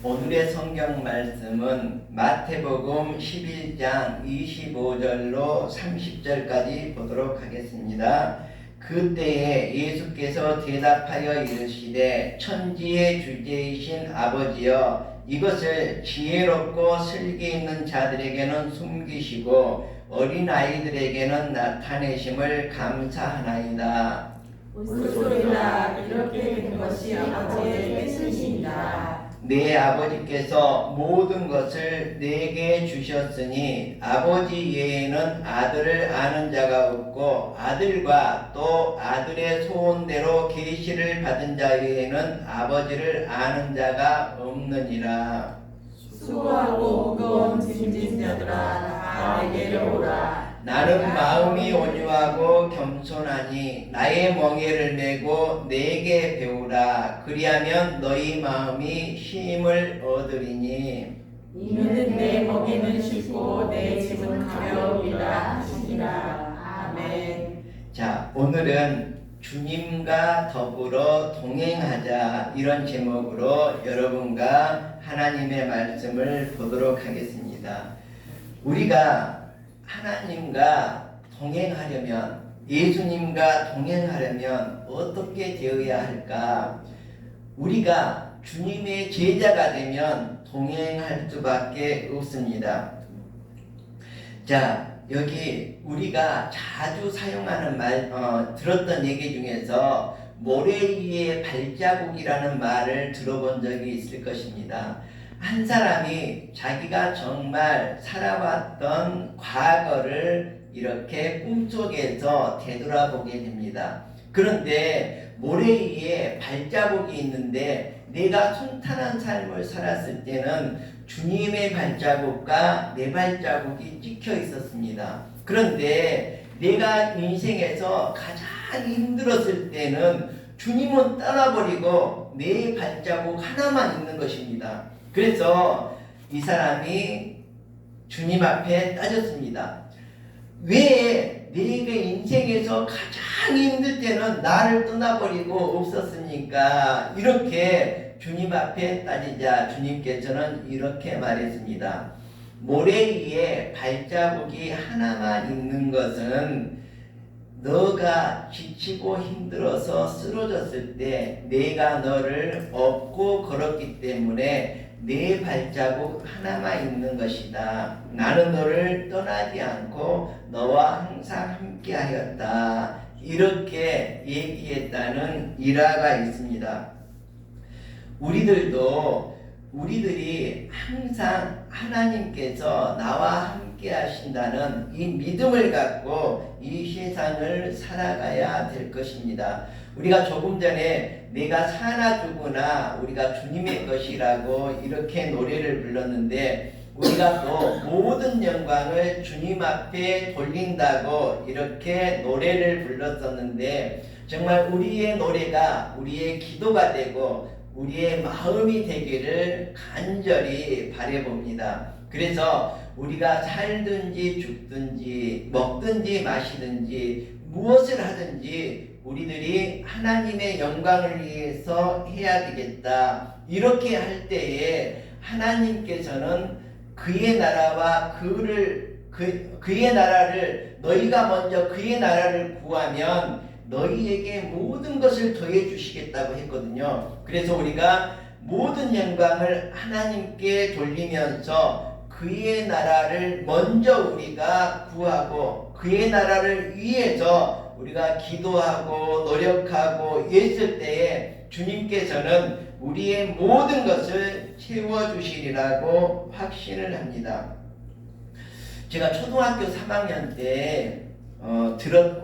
오늘의 성경 말씀은 마태복음 11장 25절로 30절까지 보도록 하겠습니다. 그때에 예수께서 대답하여 이르시되 천지의 주제이신 아버지여 이것을 지혜롭고 슬기 있는 자들에게는 숨기시고 어린아이들에게는 나타내심을 감사하나이다. 무소리라 이렇게 된 것이 아버지의 뜻이니라. 내 아버지께서 모든 것을 내게 주셨으니 아버지 외에는 아들을 아는 자가 없고 아들과 또 아들의 소원대로 계시를 받은 자 외에는 아버지를 아는 자가 없느니라. 수고하고 무거운 짐진 자들아 다 내게로 오라. 나는 마음이 온유하고 겸손하니 나의 멍에를 메고 내게 배우라. 그리하면 너희 마음이 쉼을 얻으리니. 이는 내 멍에는 쉽고 내 짐은 가벼우리라 하시니라. 아멘. 자, 오늘은 주님과 더불어 동행하자 이런 제목으로 여러분과 하나님의 말씀을 보도록 하겠습니다. 우리가 하나님과 동행하려면, 예수님과 동행하려면 어떻게 되어야 할까? 우리가 주님의 제자가 되면 동행할 수밖에 없습니다. 자, 여기 우리가 자주 사용하는 들었던 얘기 중에서 모래 위에 발자국이라는 말을 들어본 적이 있을 것입니다. 한 사람이 자기가 정말 살아왔던 과거를 이렇게 꿈속에서 되돌아보게 됩니다. 그런데 모래 위에 발자국이 있는데 내가 순탄한 삶을 살았을 때는 주님의 발자국과 내 발자국이 찍혀 있었습니다. 그런데 내가 인생에서 가장 힘들었을 때는 주님은 떠나버리고 내 발자국 하나만 있는 것입니다. 그래서 이 사람이 주님 앞에 따졌습니다. 왜 내가 인생에서 가장 힘들 때는 나를 떠나버리고 없었으니까? 이렇게 주님 앞에 따지자 주님께서는 이렇게 말했습니다. 모래 위에 발자국이 하나만 있는 것은 너가 지치고 힘들어서 쓰러졌을 때 내가 너를 업고 걸었기 때문에 내 발자국 하나만 있는 것이다. 나는 너를 떠나지 않고 너와 항상 함께 하였다. 이렇게 얘기했다는 일화가 있습니다. 우리들이 항상 하나님께서 나와 함께 하신다는 이 믿음을 갖고 이 세상을 살아가야 될 것입니다. 우리가 조금 전에 내가 사나 죽으나 우리가 주님의 것이라고 이렇게 노래를 불렀는데, 우리가 또 모든 영광을 주님 앞에 돌린다고 이렇게 노래를 불렀었는데, 정말 우리의 노래가 우리의 기도가 되고 우리의 마음이 되기를 간절히 바라봅니다. 그래서 우리가 살든지 죽든지 먹든지 마시든지 무엇을 하든지 우리들이 하나님의 영광을 위해서 해야 되겠다. 이렇게 할 때에 하나님께서는 그의 나라와 그의 나라를, 너희가 먼저 그의 나라를 구하면 너희에게 모든 것을 더해 주시겠다고 했거든요. 그래서 우리가 모든 영광을 하나님께 돌리면서 그의 나라를 먼저 우리가 구하고 그의 나라를 위해서 우리가 기도하고 노력하고 있을 때에 주님께서는 우리의 모든 것을 채워주시리라고 확신을 합니다. 제가 초등학교 3학년 때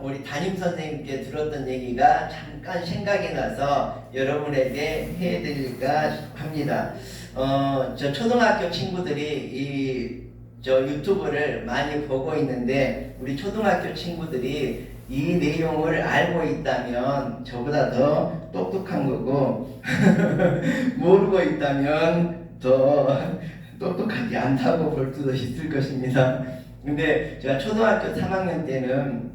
우리 담임선생님께 들었던 얘기가 잠깐 생각이 나서 여러분에게 해드릴까 합니다. 저 초등학교 친구들이 저 유튜브를 많이 보고 있는데, 우리 초등학교 친구들이 이 내용을 알고 있다면 저보다 더 똑똑한 거고 모르고 있다면 더 똑똑하지 않다고 볼 수도 있을 것입니다. 근데 제가 초등학교 3학년 때는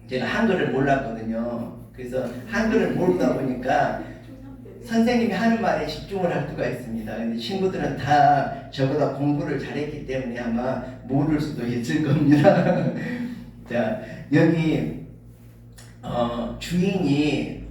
제가 한글을 몰랐거든요. 그래서 한글을 모르다 보니까 선생님이 하는 말에 집중을 할 수가 있습니다. 근데 친구들은 다 저보다 공부를 잘했기 때문에 아마 모를 수도 있을 겁니다. 자, 여기 주인이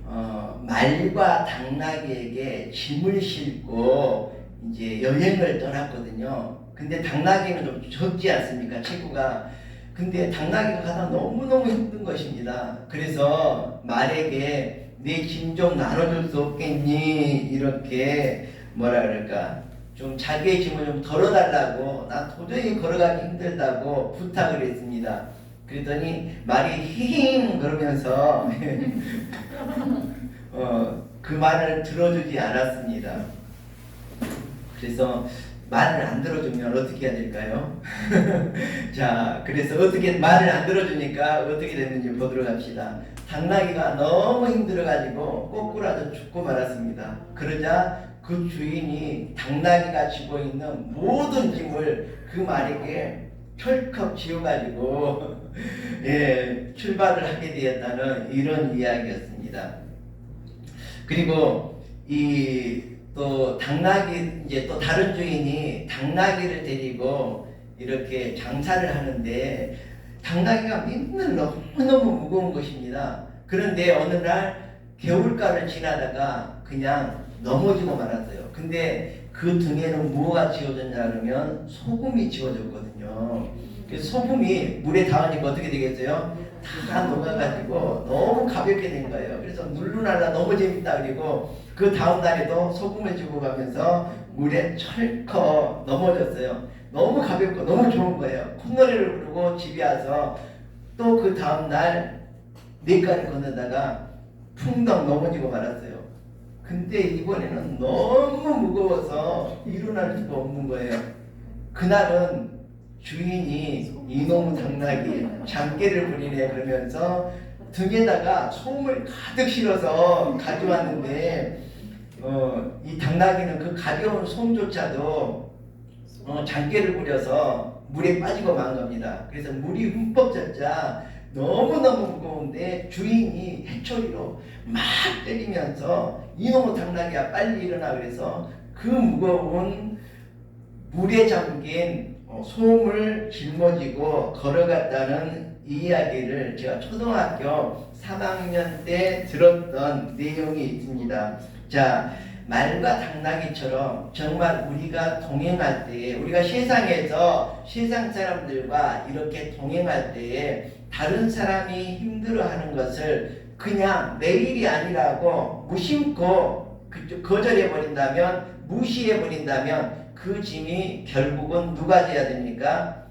말과 당나귀에게 짐을 싣고 이제 여행을 떠났거든요. 근데 당나귀는 좀 적지 않습니까? 체구가. 근데 당나귀가 가다 너무너무 힘든 것입니다. 그래서 말에게 내 짐 좀 나눠줄 수 없겠니? 이렇게 뭐라 그럴까? 좀 자기의 짐을 좀 덜어달라고, 나 도저히 걸어가기 힘들다고 부탁을 했습니다. 그랬더니 말이 힝 그러면서 그 말을 들어주지 않았습니다. 그래서 말을 안 들어주면 어떻게 해야 될까요? 자, 그래서 어떻게 말을 안 들어주니까 어떻게 됐는지 보도록 합시다. 당나귀가 너무 힘들어가지고 꼬꾸라져 죽고 말았습니다. 그러자 그 주인이 당나귀가 지고 있는 모든 짐을 그 말에게 철컥 지어가지고 예, 출발을 하게 되었다는 이런 이야기였습니다. 그리고 또 당나귀, 이제 또 다른 주인이 당나귀를 데리고 이렇게 장사를 하는데 당나귀가 맨날 너무너무 무거운 것입니다. 그런데 어느 날 개울가를 지나다가 그냥 넘어지고 말았어요. 근데 그 등에는 뭐가 지어졌냐 그러면 소금이 지어졌거든요. 그래서 소금이 물에 닿으니까 어떻게 되겠어요? 다 녹아가지고 너무 가볍게 된 거예요. 그래서 물루날라 너무 재밌다. 그리고 그 다음 날에도 소금을 주고 가면서 물에 철컥 넘어졌어요. 너무 가볍고 너무 좋은 거예요. 콧노래를 부르고 집에 와서 또 그 다음 날 내과를 건너다가 풍덩 넘어지고 말았어요. 근데 이번에는 너무 무거워서 일어날 수가 없는 거예요. 그날은 주인이 이놈 당나귀 장깨를 부리네 그러면서 등에다가 솜을 가득 실어서 가져왔는데 이 당나귀는 그 가벼운 솜조차도 장깨를 부려서 물에 빠지고 만 겁니다. 그래서 물이 흠뻑 젖자 너무너무 무거운데 주인이 해초리로 막 때리면서 이놈의 당나귀야 빨리 일어나 그래서 그 무거운 물에 잠긴 솜을 짊어지고 걸어갔다는 이야기를 제가 초등학교 3학년 때 들었던 내용이 있습니다. 자, 말과 당나귀처럼 정말 우리가 동행할 때에, 우리가 세상에서 세상 사람들과 이렇게 동행할 때에 다른 사람이 힘들어하는 것을 그냥 내 일이 아니라고 무심코 거절해버린다면, 무시해버린다면 그 짐이 결국은 누가 져야 됩니까?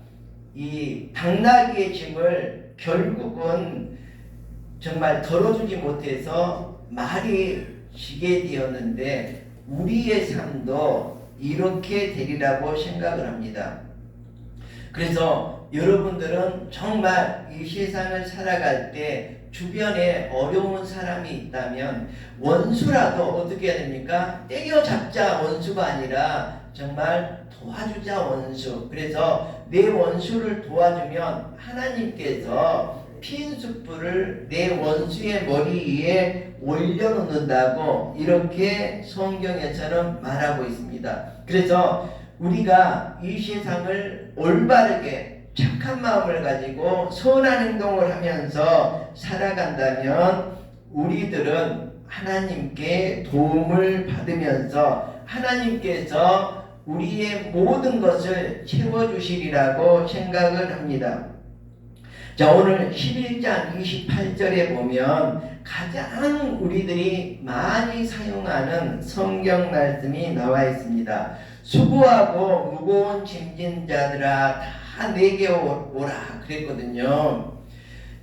이 당나귀의 짐을 결국은 정말 덜어주지 못해서 말이 지게 되었는데 우리의 삶도 이렇게 되리라고 생각을 합니다. 그래서 여러분들은 정말 이 세상을 살아갈 때 주변에 어려운 사람이 있다면 원수라도 어떻게 해야 됩니까? 때려잡자 원수가 아니라 정말 도와주자 원수. 그래서 내 원수를 도와주면 하나님께서 핀 숯불을 내 원수의 머리 위에 올려놓는다고 이렇게 성경에서는 말하고 있습니다. 그래서 우리가 이 세상을 올바르게 착한 마음을 가지고 선한 행동을 하면서 살아간다면 우리들은 하나님께 도움을 받으면서 하나님께서 우리의 모든 것을 채워주시리라고 생각을 합니다. 자, 오늘 11장 28절에 보면 가장 우리들이 많이 사용하는 성경 말씀이 나와 있습니다. 수고하고 무거운 짐진 자들아 다 내게 오라 그랬거든요.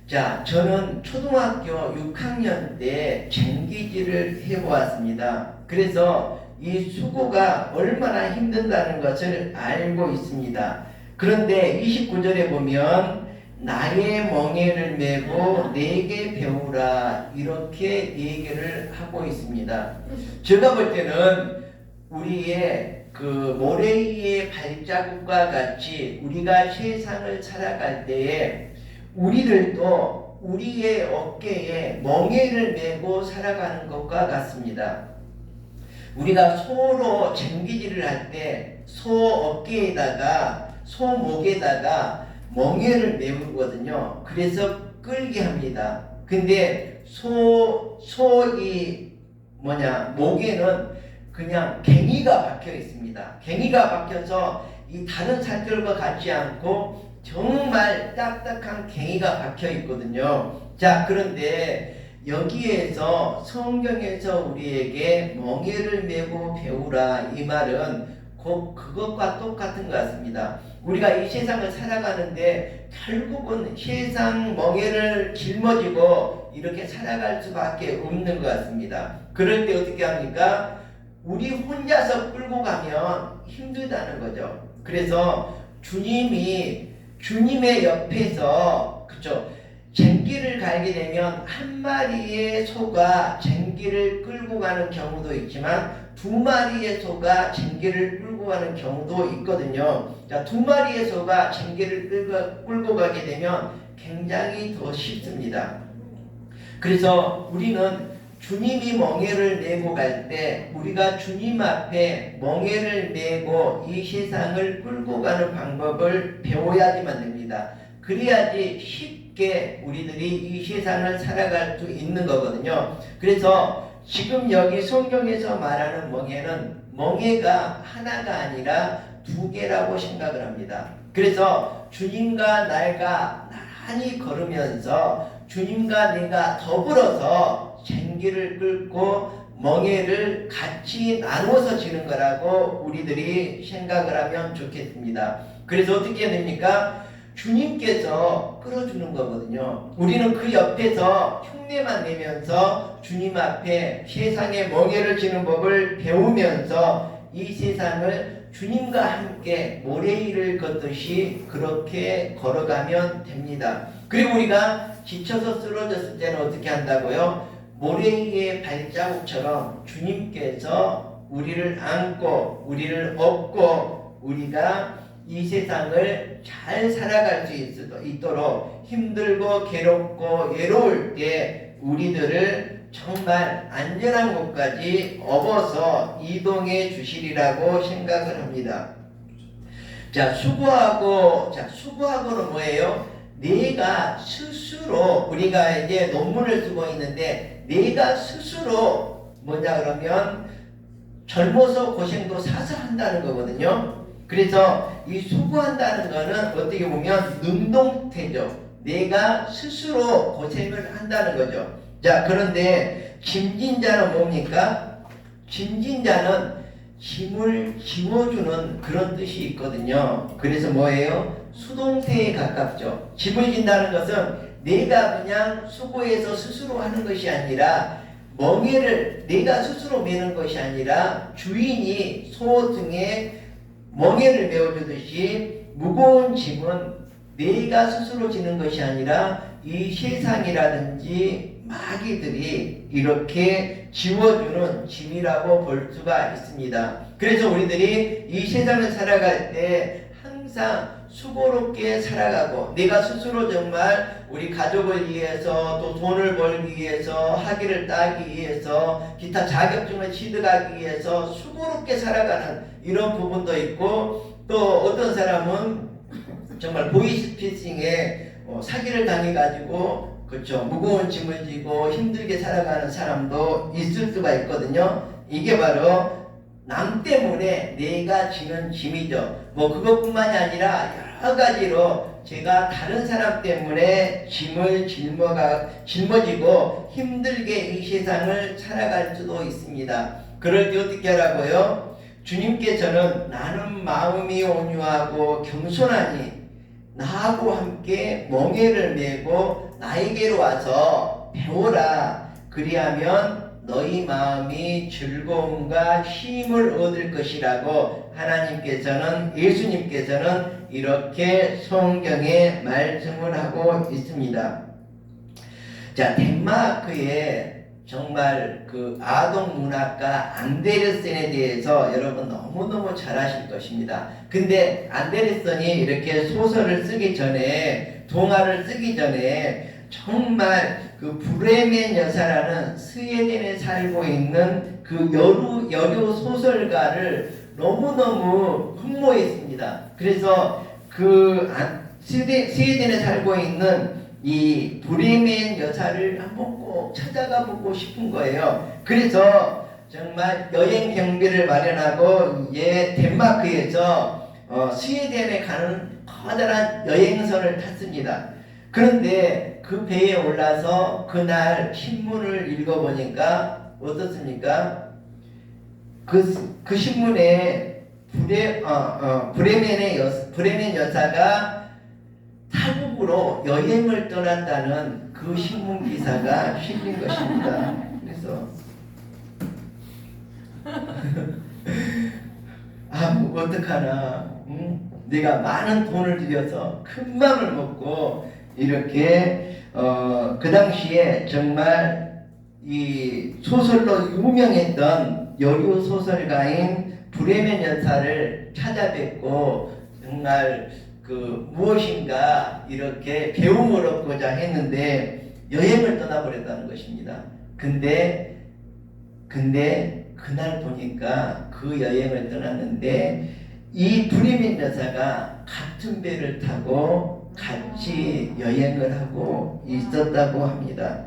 자, 저는 초등학교 6학년 때 쟁기질을 해보았습니다. 그래서 이 수고가 얼마나 힘든다는 것을 알고 있습니다. 그런데 29절에 보면 나의 멍에를 메고 내게 배우라 이렇게 얘기를 하고 있습니다. 제가 볼 때는 우리의 그 모래 위의 발자국과 같이 우리가 세상을 살아갈 때에 우리들도 우리의 어깨에 멍에를 메고 살아가는 것과 같습니다. 우리가 소로 쟁기질을 할 때 소 어깨에다가 소 목에다가 멍에를 메우거든요. 그래서 끌게 합니다. 근데 소이 목에는 그냥 갱이가 박혀 있습니다. 갱이가 박혀서 이 다른 살들과 같지 않고 정말 딱딱한 갱이가 박혀 있거든요. 자, 그런데 여기에서 성경에서 우리에게 멍에를 메고 배우라, 이 말은 곧 그것과 똑같은 것 같습니다. 우리가 이 세상을 살아가는데 결국은 세상 멍에를 짊어지고 이렇게 살아갈 수밖에 없는 것 같습니다. 그럴 때 어떻게 합니까? 우리 혼자서 끌고 가면 힘들다는 거죠. 그래서 주님의 옆에서, 그쵸, 쟁기를 갈게 되면 한 마리의 소가 쟁기를 끌고 가는 경우도 있지만 두 마리의 소가 쟁기를 끌고 가는 경우도 있거든요. 자, 두 마리의 소가 쟁기를 끌고 가게 되면 굉장히 더 쉽습니다. 그래서 우리는 주님이 멍에를 메고 갈 때 우리가 주님 앞에 멍에를 메고 이 세상을 끌고 가는 방법을 배워야지만 됩니다. 그래야지 쉽게 우리들이 이 세상을 살아갈 수 있는 거거든요. 그래서 지금 여기 성경에서 말하는 멍에는 멍에가 하나가 아니라 두 개라고 생각을 합니다. 그래서 주님과 내가 나란히 걸으면서 주님과 내가 더불어서 쟁기를 끌고 멍에를 같이 나눠서 지는 거라고 우리들이 생각을 하면 좋겠습니다. 그래서 어떻게 해야 됩니까? 주님께서 끌어주는 거거든요. 우리는 그 옆에서 흉내만 내면서 주님 앞에 세상의 멍에를 지는 법을 배우면서 이 세상을 주님과 함께 모래 위를 걷듯이 그렇게 걸어가면 됩니다. 그리고 우리가 지쳐서 쓰러졌을 때는 어떻게 한다고요? 모래 위의 발자국처럼 주님께서 우리를 안고 우리를 업고 우리가 이 세상을 잘 살아갈 수 있도록 힘들고 괴롭고 외로울 때 우리들을 정말 안전한 곳까지 업어서 이동해 주시리라고 생각을 합니다. 자, 수고하고는 뭐예요? 내가 스스로, 우리가 이제 논문을 쓰고 있는데 내가 스스로 뭐냐 그러면 젊어서 고생도 사서 한다는 거거든요. 그래서 이 수고한다는 거는 어떻게 보면 능동태죠. 내가 스스로 고생을 한다는 거죠. 자, 그런데 짐진자는 뭡니까? 짐진자는 짐을 지워주는 그런 뜻이 있거든요. 그래서 뭐예요? 수동태에 가깝죠. 짐을 진다는 것은 내가 그냥 수고해서 스스로 하는 것이 아니라 멍에를 내가 스스로 메는 것이 아니라 주인이 소 등에 멍에를 메어주듯이 무거운 짐은 내가 스스로 지는 것이 아니라 이 세상이라든지 마귀들이 이렇게 지워주는 짐이라고 볼 수가 있습니다. 그래서 우리들이 이 세상을 살아갈 때 항상 수고롭게 살아가고 내가 스스로 정말 우리 가족을 위해서 또 돈을 벌기 위해서 학위를 따기 위해서 기타 자격증을 취득하기 위해서 수고롭게 살아가는 이런 부분도 있고 또 어떤 사람은 정말 보이스피싱에 사기를 당해가지고 그렇죠 무거운 짐을 지고 힘들게 살아가는 사람도 있을 수가 있거든요. 이게 바로 남 때문에 내가 지는 짐이죠. 뭐 그것뿐만이 아니라 여러 가지로 제가 다른 사람 때문에 짐을 짊어지고 힘들게 이 세상을 살아갈 수도 있습니다. 그럴 때 어떻게 하라고요? 주님께서는 나는 마음이 온유하고 겸손하니 나하고 함께 멍에를 메고 나에게로 와서 배우라. 그리하면 너희 마음이 즐거움과 쉼을 얻을 것이라고 하나님께서는 예수님께서는 이렇게 성경에 말씀을 하고 있습니다. 자, 덴마크에 정말 그 아동 문학가 안데르센에 대해서 여러분 너무너무 잘 아실 것입니다. 근데 안데르센이 이렇게 소설을 쓰기 전에 동화를 쓰기 전에 정말 그 브레멘 여사라는 스웨덴에 살고 있는 그 여류 소설가를 너무너무 흠모했습니다. 그래서 스웨덴에 살고 있는 이 브레멘 여사를 한번 꼭 찾아가 보고 싶은 거예요. 그래서 정말 여행 경비를 마련하고 덴마크에서 스웨덴에 가는 커다란 여행선을 탔습니다. 그런데 그 배에 올라서 그날 신문을 읽어보니까 어떻습니까? 그 신문에 브레멘 여사가 타국으로 여행을 떠난다는 그 신문 기사가 실린 것입니다. 그래서 뭐 어떡하나, 내가 많은 돈을 들여서 큰 맘을 먹고 이렇게 그 당시에 정말 이 소설로 유명했던 여류 소설가인 브레멘 여사를 찾아뵙고 정말 무엇인가 이렇게 배움을 얻고자 했는데 여행을 떠나버렸다는 것입니다. 근데 그날 보니까 그 여행을 떠났는데 이 브레멘 여사가 같은 배를 타고 같이 여행을 하고 있었다고 합니다.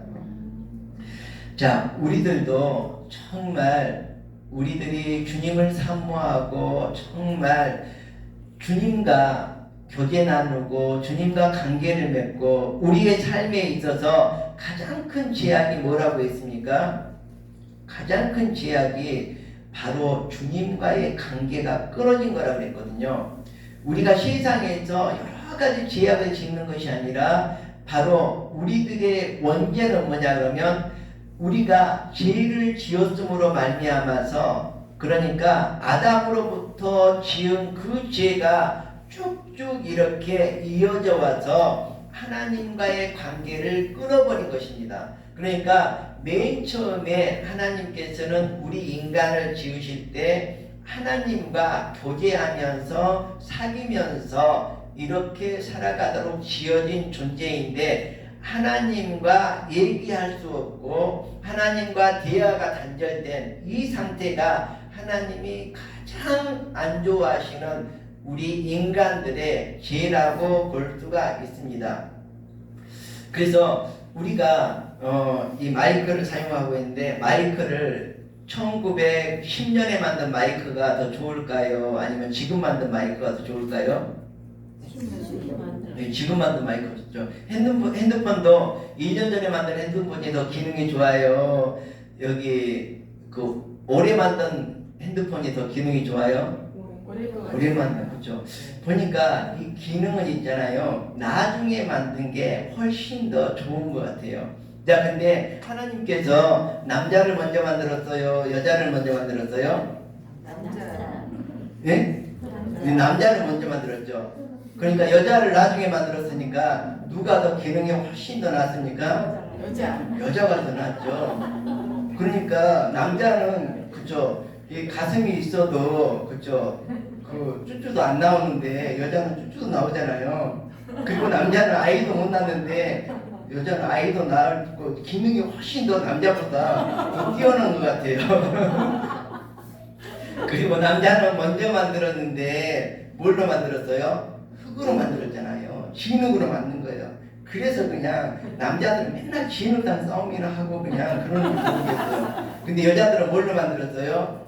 자, 우리들도 정말 우리들이 주님을 사모하고 정말 주님과 교제 나누고 주님과 관계를 맺고 우리의 삶에 있어서 가장 큰 제약이 뭐라고 했습니까? 가장 큰 제약이 바로 주님과의 관계가 끊어진 거라고 그랬거든요. 우리가 세상에서 여러 가지 제약을 짓는 것이 아니라 바로 우리들의 원죄는 뭐냐 그러면 우리가 죄를 지었음으로 말미암아서 그러니까 아담으로부터 지은 그 죄가 쭉쭉 이렇게 이어져 와서 하나님과의 관계를 끊어버린 것입니다. 그러니까 맨 처음에 하나님께서는 우리 인간을 지으실 때 하나님과 교제하면서 사귀면서 이렇게 살아가도록 지어진 존재인데 하나님과 얘기할 수 없고 하나님과 대화가 단절된 이 상태가 하나님이 가장 안 좋아하시는 우리 인간들의 죄라고 볼 수가 있습니다. 그래서 우리가 이 마이크를 사용하고 있는데 마이크를 1910년에 만든 마이크가 더 좋을까요? 아니면 지금 만든 마이크가 더 좋을까요? 네, 지금 만든 마이크가 좋죠. 핸드폰도 2년 전에 만든 핸드폰이 더 기능이 좋아요. 여기 올해 만든 핸드폰이 더 기능이 좋아요. 올해 만든 거죠. 보니까 이 기능은 있잖아요. 나중에 만든 게 훨씬 더 좋은 것 같아요. 자, 근데 하나님께서 남자를 먼저 만들었어요? 여자를 먼저 만들었어요? 남자. 예? 남자를 먼저 만들었죠. 그러니까 여자를 나중에 만들었으니까 누가 더 기능이 훨씬 더 낫습니까? 여자가 더 낫죠. 그러니까 남자는 그쵸, 이 가슴이 있어도 그쵸, 쭈쭈도 안 나오는데 여자는 쭈쭈도 나오잖아요. 그리고 남자는 아이도 못 낳는데 여자는 아이도 낳고 기능이 훨씬 더 남자보다 더 뛰어난 것 같아요. 그리고 남자는 먼저 만들었는데 뭘로 만들었어요? 흙으로 만들었잖아요. 진흙으로 만든 거예요. 그래서 그냥 남자들은 맨날 진흙탕 싸움이나 하고 그냥 그러는 걸 모르겠어요. 근데 여자들은 뭘로 만들었어요?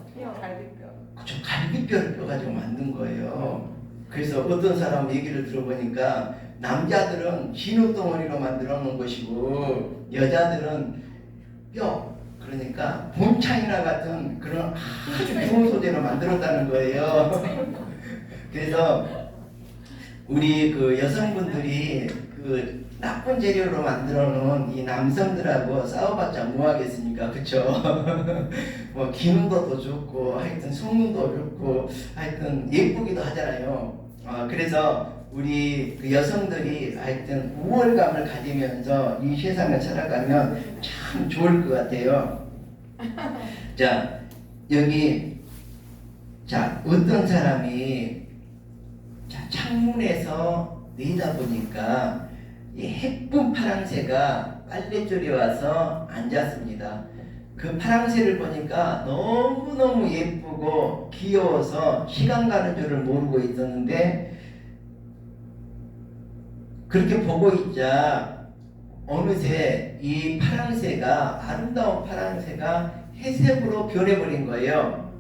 그쵸, 갈비뼈를 뼈가지고 만든 거예요. 그래서 어떤 사람 얘기를 들어보니까 남자들은 진흙덩어리로 만들어 놓은 것이고 여자들은 뼈, 그러니까 본창이나 같은 그런 아주 좋은 소재로 만들었다는 거예요. 그래서 우리 여성분들이 나쁜 재료로 만들어 놓은 이 남성들하고 싸워봤자 뭐 하겠습니까? 그쵸? 뭐 기능도 더 좋고 하여튼 성능도 좋고 하여튼 예쁘기도 하잖아요. 그래서 우리 여성들이 하여튼 우월감을 가지면서 이 세상을 살아가면 참 좋을 것 같아요. 자, 여기 어떤 사람이 창문에서 내다보니까 이 해쁜 파랑새가 빨래줄에 와서 앉았습니다. 그 파랑새를 보니까 너무너무 예쁘고 귀여워서 시간 가는 줄을 모르고 있었는데, 그렇게 보고 있자 어느새 이 파랑새가, 아름다운 파랑새가 회색으로 변해버린 거예요.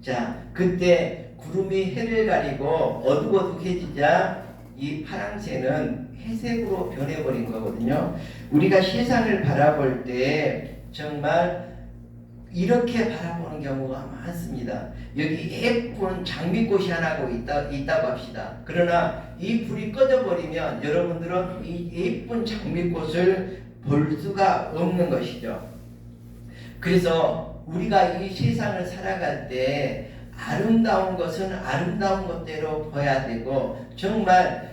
자, 그때 구름이 해를 가리고 어둑어둑해지자 이 파랑새는 회색으로 변해버린 거거든요. 우리가 세상을 바라볼 때 정말 이렇게 바라보는 경우가 많습니다. 여기 예쁜 장미꽃이 하나 있다고 합시다. 그러나 이 불이 꺼져버리면 여러분들은 이 예쁜 장미꽃을 볼 수가 없는 것이죠. 그래서 우리가 이 세상을 살아갈 때 아름다운 것은 아름다운 것대로 봐야 되고, 정말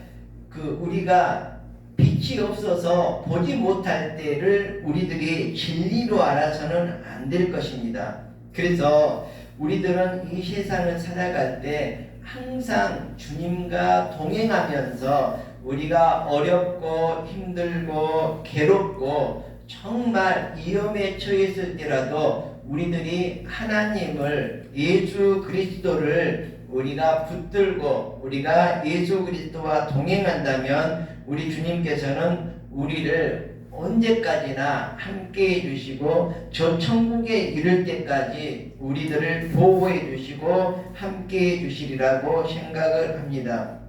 우리가 빛이 없어서 보지 못할 때를 우리들이 진리로 알아서는 안 될 것입니다. 그래서 우리들은 이 세상을 살아갈 때 항상 주님과 동행하면서 우리가 어렵고 힘들고 괴롭고 정말 위험에 처했을 때라도 우리들이 하나님을, 예수 그리스도를 우리가 붙들고 우리가 예수 그리스도와 동행한다면 우리 주님께서는 우리를 언제까지나 함께 해주시고 저 천국에 이를 때까지 우리들을 보호해 주시고 함께 해주시리라고 생각을 합니다.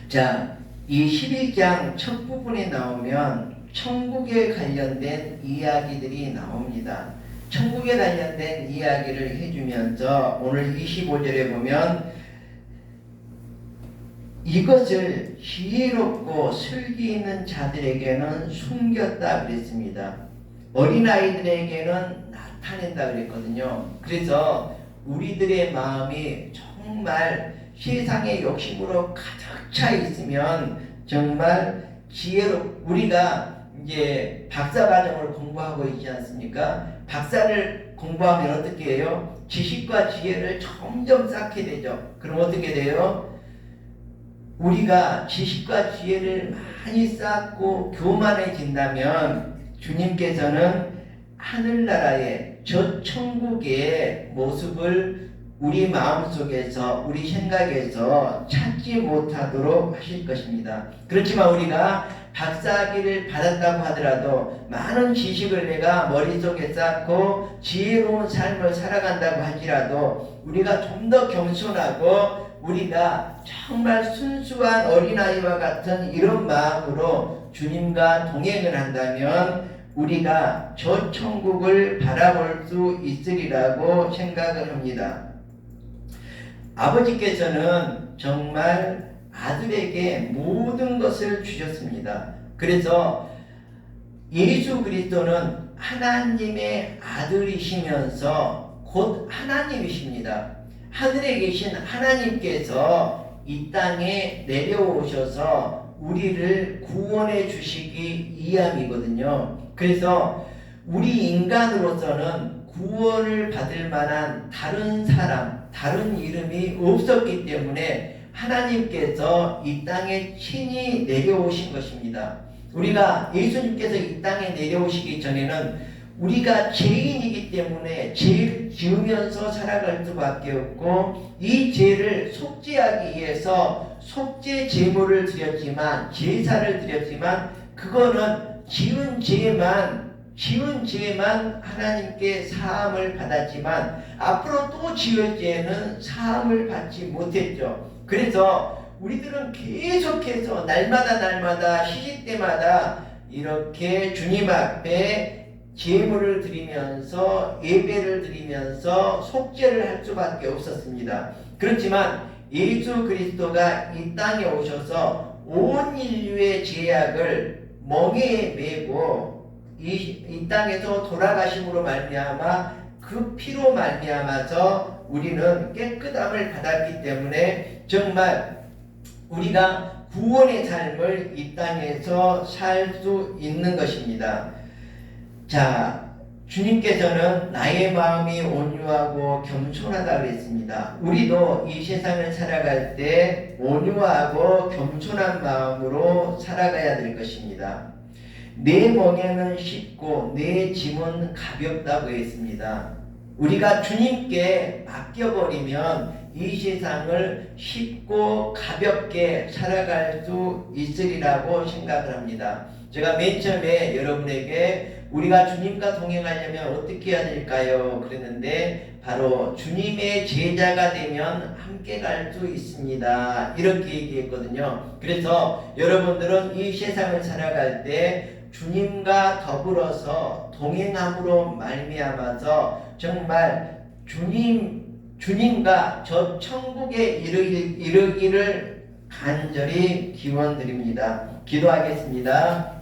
자, 이 11장 첫 부분에 나오면 천국에 관련된 이야기들이 나옵니다. 천국에 관련된 이야기를 해주면서 오늘 25절에 보면 이것을 지혜롭고 슬기 있는 자들에게는 숨겼다 그랬습니다. 어린아이들에게는 나타낸다 그랬거든요. 그래서 우리들의 마음이 정말 세상의 욕심으로 가득 차 있으면 정말 우리가 이제 박사과정을 공부하고 있지 않습니까? 박사를 공부하면 어떻게 해요? 지식과 지혜를 점점 쌓게 되죠. 그럼 어떻게 돼요? 우리가 지식과 지혜를 많이 쌓고 교만해진다면 주님께서는 하늘나라의 저 천국의 모습을 우리 마음속에서, 우리 생각에서 찾지 못하도록 하실 것입니다. 그렇지만 우리가 박사학위를 받았다고 하더라도, 많은 지식을 내가 머릿속에 쌓고 지혜로운 삶을 살아간다고 할지라도 우리가 좀 더 겸손하고 우리가 정말 순수한 어린아이와 같은 이런 마음으로 주님과 동행을 한다면 우리가 저 천국을 바라볼 수 있으리라고 생각을 합니다. 아버지께서는 정말 아들에게 모든 것을 주셨습니다. 그래서 예수 그리스도는 하나님의 아들이시면서 곧 하나님이십니다. 하늘에 계신 하나님께서 이 땅에 내려오셔서 우리를 구원해 주시기 위함이거든요. 그래서 우리 인간으로서는 구원을 받을 만한 다른 사람, 다른 이름이 없었기 때문에 하나님께서 이 땅에 친히 내려오신 것입니다. 우리가 예수님께서 이 땅에 내려오시기 전에는 우리가 죄인이기 때문에 죄를 지으면서 살아갈 수밖에 없고, 이 죄를 속죄하기 위해서 속죄 제물을 드렸지만, 제사를 드렸지만, 그거는 지은 죄만 하나님께 사함을 받았지만 앞으로 또 지을 죄는 사함을 받지 못했죠. 그래서 우리들은 계속해서 날마다 시기 때마다 이렇게 주님 앞에 제물을 드리면서 예배를 드리면서 속죄를 할 수밖에 없었습니다. 그렇지만 예수 그리스도가 이 땅에 오셔서 온 인류의 죄악을 멍에에 메고 이 땅에서 돌아가심으로 말미암아 그 피로 말미암아서 우리는 깨끗함을 받았기 때문에 정말 우리가 구원의 삶을 이 땅에서 살 수 있는 것입니다. 자, 주님께서는 나의 마음이 온유하고 겸손하다 그랬습니다. 우리도 이 세상을 살아갈 때 온유하고 겸손한 마음으로 살아가야 될 것입니다. 내 멍에는 쉽고 내 짐은 가볍다고 했습니다. 우리가 주님께 맡겨버리면 이 세상을 쉽고 가볍게 살아갈 수 있으리라고 생각을 합니다. 제가 맨 처음에 여러분에게 우리가 주님과 동행하려면 어떻게 해야 될까요? 그랬는데 바로 주님의 제자가 되면 함께 갈 수 있습니다. 이렇게 얘기했거든요. 그래서 여러분들은 이 세상을 살아갈 때 주님과 더불어서 동행함으로 말미암아서 정말 주님과 저 천국에 이르기를 간절히 기원드립니다. 기도하겠습니다.